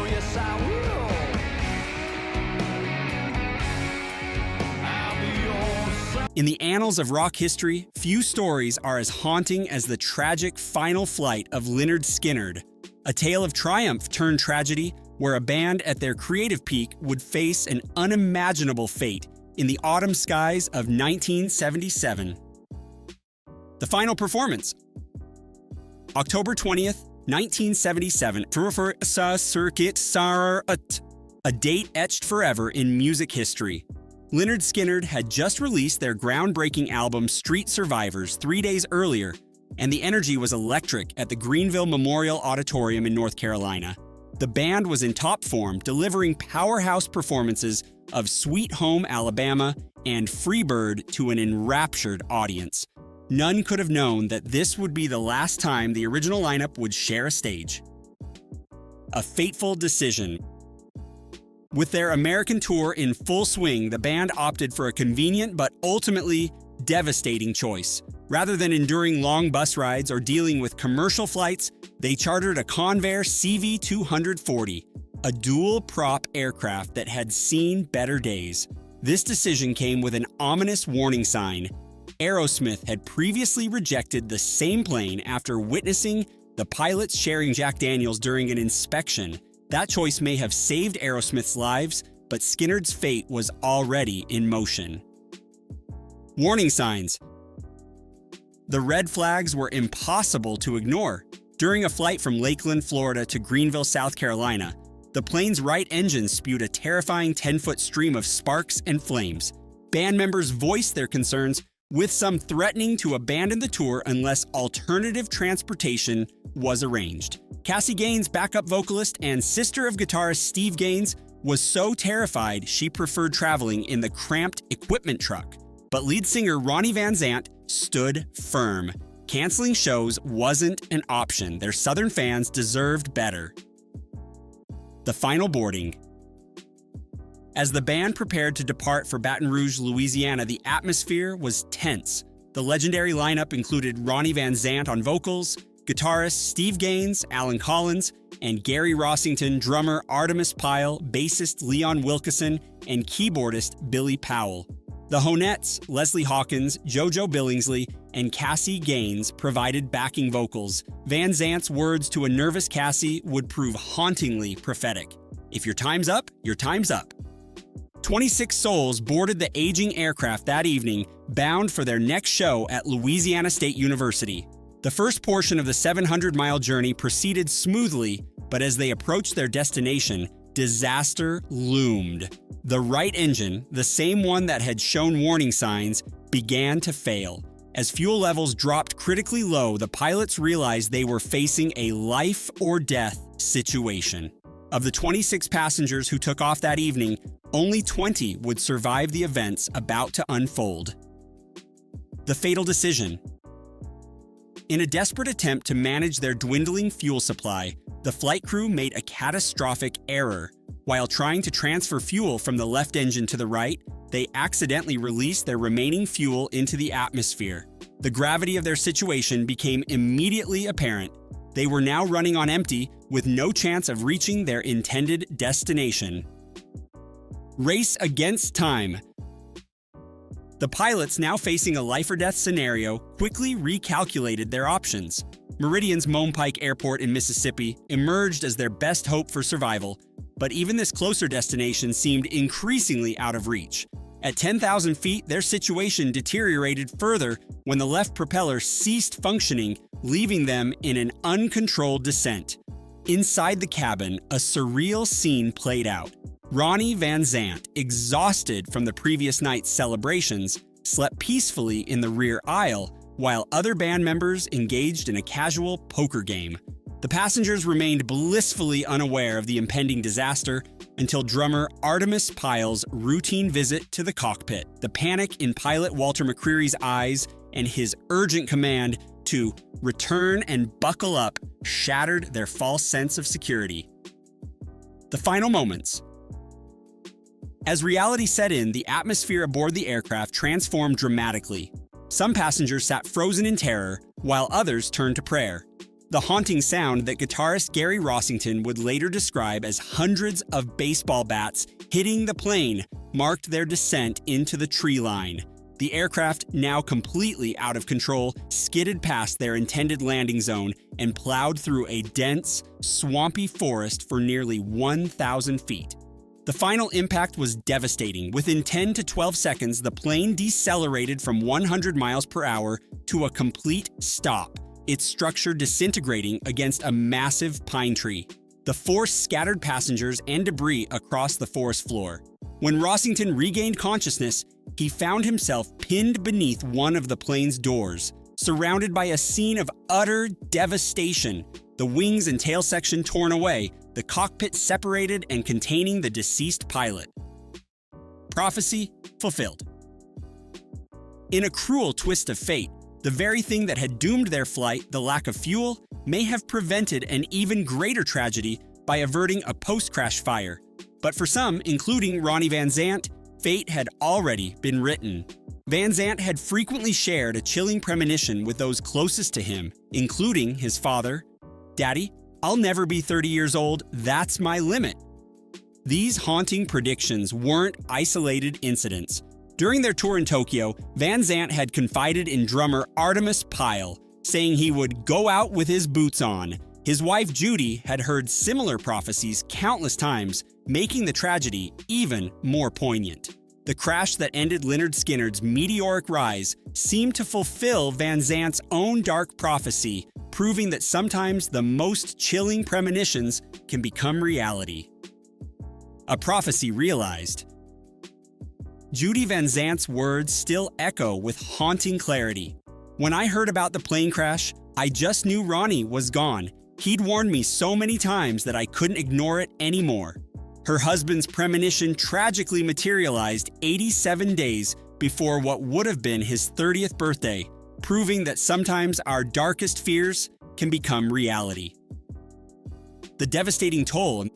yes I will. I'll be your son. In the annals of rock history, few stories are as haunting as the tragic final flight of Lynyrd Skynyrd, a tale of triumph turned tragedy where a band at their creative peak would face an unimaginable fate in the autumn skies of 1977. The final performance. October 20th, 1977, a date etched forever in music history. Lynyrd Skynyrd had just released their groundbreaking album Street Survivors 3 days earlier, and the energy was electric at the Greenville Memorial Auditorium in North Carolina. The band was in top form, delivering powerhouse performances of Sweet Home Alabama and Freebird to an enraptured audience. None could have known that this would be the last time the original lineup would share a stage. A fateful decision. With their American tour in full swing, the band opted for a convenient but ultimately devastating choice. Rather than enduring long bus rides or dealing with commercial flights, they chartered a Convair CV-240, a dual-prop aircraft that had seen better days. This decision came with an ominous warning sign. Aerosmith had previously rejected the same plane after witnessing the pilots sharing Jack Daniels during an inspection. That choice may have saved Aerosmith's lives, but Skynyrd's fate was already in motion. Warning signs. The red flags were impossible to ignore. During a flight from Lakeland, Florida to Greenville, South Carolina, the plane's right engine spewed a terrifying 10-foot stream of sparks and flames. Band members voiced their concerns, with some threatening to abandon the tour unless alternative transportation was arranged. Cassie Gaines, backup vocalist and sister of guitarist Steve Gaines, was so terrified she preferred traveling in the cramped equipment truck. But lead singer Ronnie Van Zant stood firm. Canceling shows wasn't an option. Their Southern fans deserved better. The final boarding. As the band prepared to depart for Baton Rouge, Louisiana, the atmosphere was tense. The legendary lineup included Ronnie Van Zant on vocals, guitarist Steve Gaines, Alan Collins, and Gary Rossington, drummer Artemis Pyle, bassist Leon Wilkeson, and keyboardist Billy Powell. The Honettes, Leslie Hawkins, JoJo Billingsley, and Cassie Gaines provided backing vocals. Van Zant's words to a nervous Cassie would prove hauntingly prophetic. If your time's up, your time's up. 26 souls boarded the aging aircraft that evening, bound for their next show at Louisiana State University. The first portion of the 700-mile journey proceeded smoothly, but as they approached their destination, disaster loomed. The right engine, the same one that had shown warning signs, began to fail. As fuel levels dropped critically low, the pilots realized they were facing a life or death situation. Of the 26 passengers who took off that evening, only 20 would survive the events about to unfold. The fatal decision. In a desperate attempt to manage their dwindling fuel supply, the flight crew made a catastrophic error. While trying to transfer fuel from the left engine to the right, they accidentally released their remaining fuel into the atmosphere. The gravity of their situation became immediately apparent. They were now running on empty, with no chance of reaching their intended destination. Race against time. The pilots, now facing a life-or-death scenario, quickly recalculated their options. Meridian's Mompike Airport in Mississippi emerged as their best hope for survival, but even this closer destination seemed increasingly out of reach. At 10,000 feet, their situation deteriorated further when the left propeller ceased functioning, leaving them in an uncontrolled descent. Inside the cabin, a surreal scene played out. Ronnie Van Zant, exhausted from the previous night's celebrations, slept peacefully in the rear aisle, while other band members engaged in a casual poker game. The passengers remained blissfully unaware of the impending disaster until drummer Artemis Pyle's routine visit to the cockpit. The panic in pilot Walter McCreary's eyes and his urgent command to return and buckle up shattered their false sense of security. The final moments. As reality set in, the atmosphere aboard the aircraft transformed dramatically. Some passengers sat frozen in terror, while others turned to prayer. The haunting sound that guitarist Gary Rossington would later describe as hundreds of baseball bats hitting the plane marked their descent into the tree line. The aircraft, now completely out of control, skidded past their intended landing zone and plowed through a dense, swampy forest for nearly 1,000 feet. The final impact was devastating. Within 10 to 12 seconds, the plane decelerated from 100 miles per hour to a complete stop, its structure disintegrating against a massive pine tree. The force scattered passengers and debris across the forest floor. When Rossington regained consciousness, he found himself pinned beneath one of the plane's doors, surrounded by a scene of utter devastation. The wings and tail section torn away, the cockpit separated and containing the deceased pilot. Prophecy fulfilled. In a cruel twist of fate, the very thing that had doomed their flight, the lack of fuel, may have prevented an even greater tragedy by averting a post-crash fire. But for some, including Ronnie Van Zant, fate had already been written. Van Zant had frequently shared a chilling premonition with those closest to him, including his father. "Daddy, I'll never be 30 years old, that's my limit." These haunting predictions weren't isolated incidents. During their tour in Tokyo, Van Zant had confided in drummer Artemis Pyle, saying he would go out with his boots on. His wife Judy had heard similar prophecies countless times, making the tragedy even more poignant. The crash that ended Lynyrd Skynyrd's meteoric rise seemed to fulfill Van Zant's own dark prophecy, proving that sometimes the most chilling premonitions can become reality. A prophecy realized. Judy Van Zant's words still echo with haunting clarity. "When I heard about the plane crash, I just knew Ronnie was gone. He'd warned me so many times that I couldn't ignore it anymore." Her husband's premonition tragically materialized 87 days before what would have been his 30th birthday, proving that sometimes our darkest fears can become reality. The devastating toll.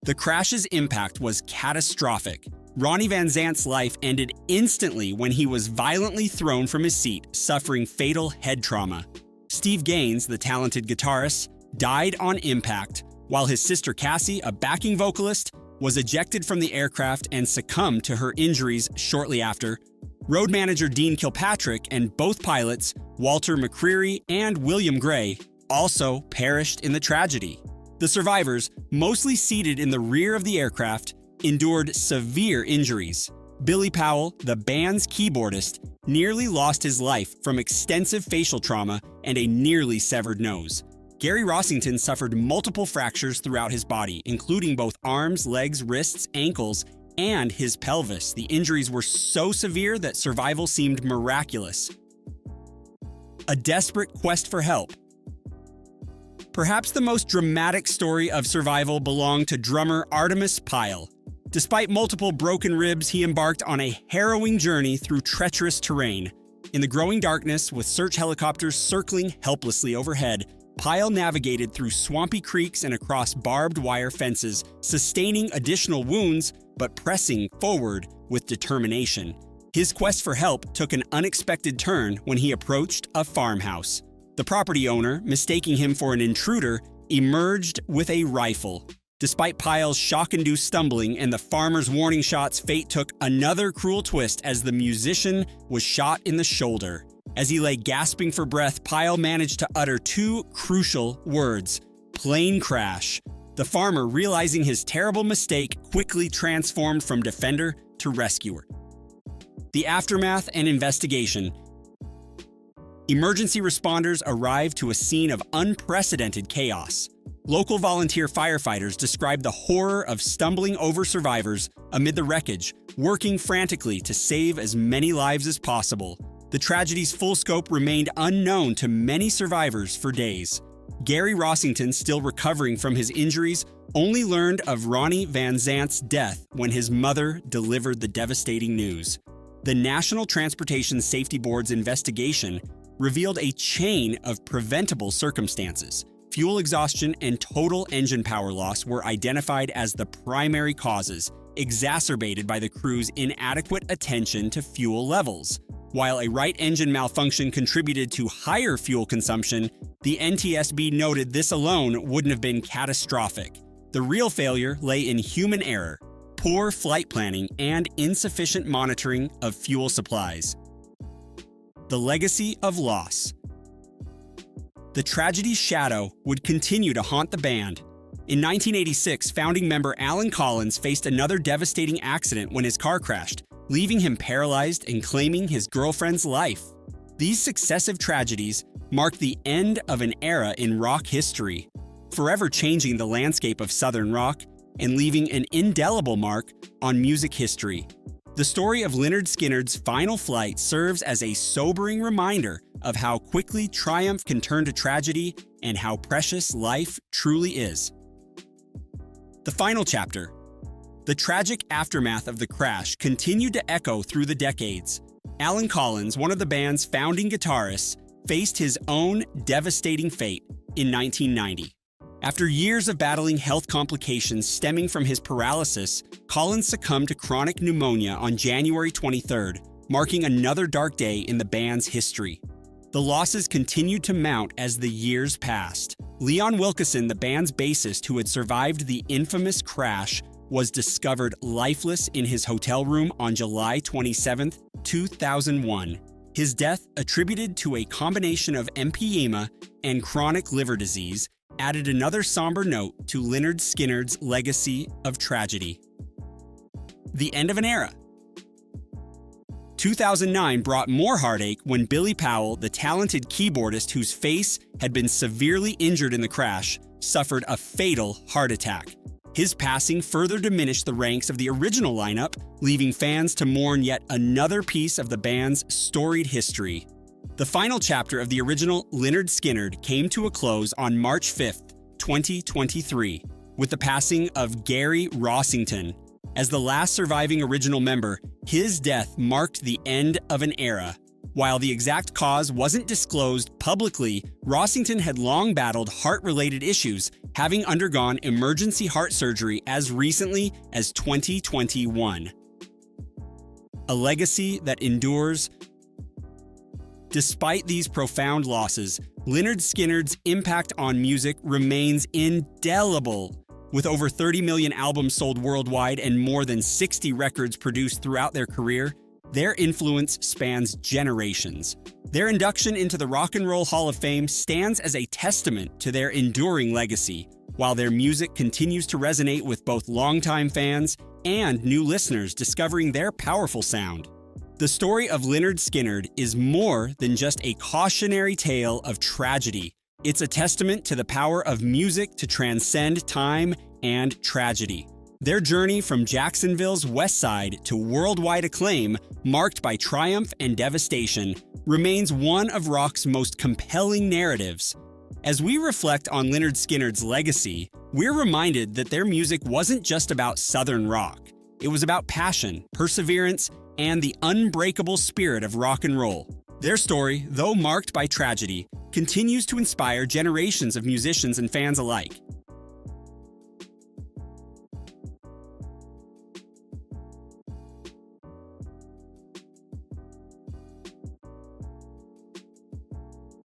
The crash's impact was catastrophic. Ronnie Van Zant's life ended instantly when he was violently thrown from his seat, suffering fatal head trauma. Steve Gaines, the talented guitarist, died on impact, while his sister Cassie, a backing vocalist, was ejected from the aircraft and succumbed to her injuries shortly after. Road manager Dean Kilpatrick and both pilots, Walter McCreary and William Gray, also perished in the tragedy. The survivors, mostly seated in the rear of the aircraft, endured severe injuries. Billy Powell, the band's keyboardist, nearly lost his life from extensive facial trauma and a nearly severed nose. Gary Rossington suffered multiple fractures throughout his body, including both arms, legs, wrists, ankles, and his pelvis. The injuries were so severe that survival seemed miraculous. A desperate quest for help. Perhaps the most dramatic story of survival belonged to drummer Artemis Pyle. Despite multiple broken ribs, he embarked on a harrowing journey through treacherous terrain. In the growing darkness, with search helicopters circling helplessly overhead, Pyle navigated through swampy creeks and across barbed wire fences, sustaining additional wounds, but pressing forward with determination. His quest for help took an unexpected turn when he approached a farmhouse. The property owner, mistaking him for an intruder, emerged with a rifle. Despite Pyle's shock-induced stumbling and the farmer's warning shots, fate took another cruel twist as the musician was shot in the shoulder. As he lay gasping for breath, Pyle managed to utter two crucial words: plane crash. The farmer, realizing his terrible mistake, quickly transformed from defender to rescuer. The aftermath and investigation. Emergency responders arrived to a scene of unprecedented chaos. Local volunteer firefighters described the horror of stumbling over survivors amid the wreckage, working frantically to save as many lives as possible. The tragedy's full scope remained unknown to many survivors for days. Gary Rossington, still recovering from his injuries, only learned of Ronnie Van Zant's death when his mother delivered the devastating news. The National Transportation Safety Board's investigation revealed a chain of preventable circumstances. Fuel exhaustion and total engine power loss were identified as the primary causes, exacerbated by the crew's inadequate attention to fuel levels. While a right engine malfunction contributed to higher fuel consumption, The NTSB noted this alone wouldn't have been catastrophic. The real failure lay in human error, poor flight planning, and insufficient monitoring of fuel supplies. The legacy of loss. The tragedy's shadow would continue to haunt the band. In 1986, founding member Alan Collins faced another devastating accident when his car crashed, leaving him paralyzed and claiming his girlfriend's life. These successive tragedies marked the end of an era in rock history, forever changing the landscape of Southern rock and leaving an indelible mark on music history. The story of Lynyrd Skynyrd's final flight serves as a sobering reminder of how quickly triumph can turn to tragedy and how precious life truly is. The final chapter. The tragic aftermath of the crash continued to echo through the decades. Alan Collins, one of the band's founding guitarists, faced his own devastating fate in 1990. After years of battling health complications stemming from his paralysis, Collins succumbed to chronic pneumonia on January 23rd, marking another dark day in the band's history. The losses continued to mount as the years passed. Leon Wilkeson, the band's bassist who had survived the infamous crash, was discovered lifeless in his hotel room on July 27, 2001. His death, attributed to a combination of emphysema and chronic liver disease, added another somber note to Lynyrd Skynyrd's legacy of tragedy. The end of an era. 2009 brought more heartache when Billy Powell, the talented keyboardist whose face had been severely injured in the crash, suffered a fatal heart attack. His passing further diminished the ranks of the original lineup, leaving fans to mourn yet another piece of the band's storied history. The final chapter of the original Lynyrd Skynyrd came to a close on March 5, 2023, with the passing of Gary Rossington. As the last surviving original member, his death marked the end of an era. While the exact cause wasn't disclosed publicly, Rossington had long battled heart-related issues, having undergone emergency heart surgery as recently as 2021. A legacy that endures. Despite these profound losses, Lynyrd Skynyrd's impact on music remains indelible. With over 30 million albums sold worldwide and more than 60 records produced throughout their career, their influence spans generations. Their induction into the Rock and Roll Hall of Fame stands as a testament to their enduring legacy, while their music continues to resonate with both longtime fans and new listeners discovering their powerful sound. The story of Lynyrd Skynyrd is more than just a cautionary tale of tragedy. It's a testament to the power of music to transcend time and tragedy. Their journey from Jacksonville's West Side to worldwide acclaim, marked by triumph and devastation, remains one of rock's most compelling narratives. As we reflect on Lynyrd Skynyrd's legacy, we're reminded that their music wasn't just about Southern rock. It was about passion, perseverance, and the unbreakable spirit of rock and roll. Their story, though marked by tragedy, continues to inspire generations of musicians and fans alike.